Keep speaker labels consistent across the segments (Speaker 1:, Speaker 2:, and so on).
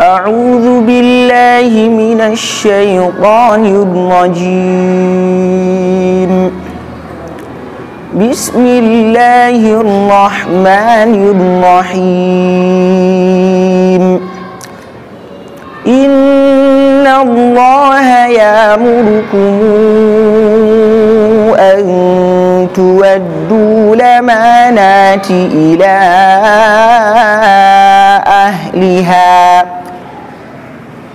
Speaker 1: أعوذ بالله من الشيطان الرجيم. بسم الله الرحمن الرحيم. إن الله يأمركم أن تودوا الأمانات إلى أهلها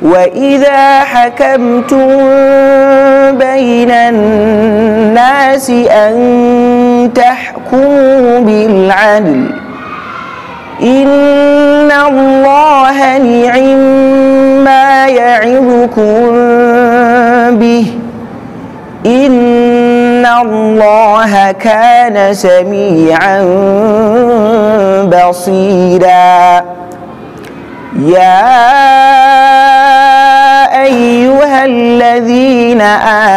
Speaker 1: وإذا حكمتم بين الناس أن تحكموا بالعدل إن الله نعم يعظكم به إن الله كان سميعا بصيرا. يا أيها الذين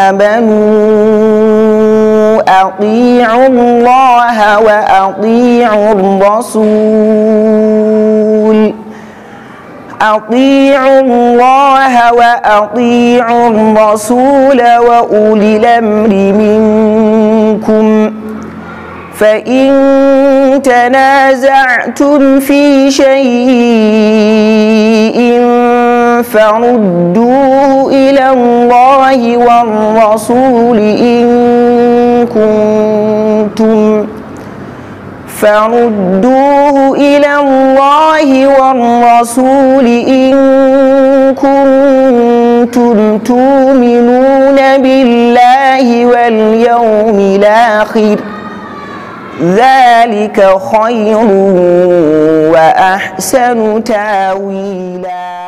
Speaker 1: آمنوا أطيعوا الله وأطيعوا الرسول وأولي الأمر منكم فإن تنازعتم في شيء فردوه إلى الله والرسول إن كنتم تؤمنون بالله واليوم الآخر ذلك خير وأحسن تأويلا.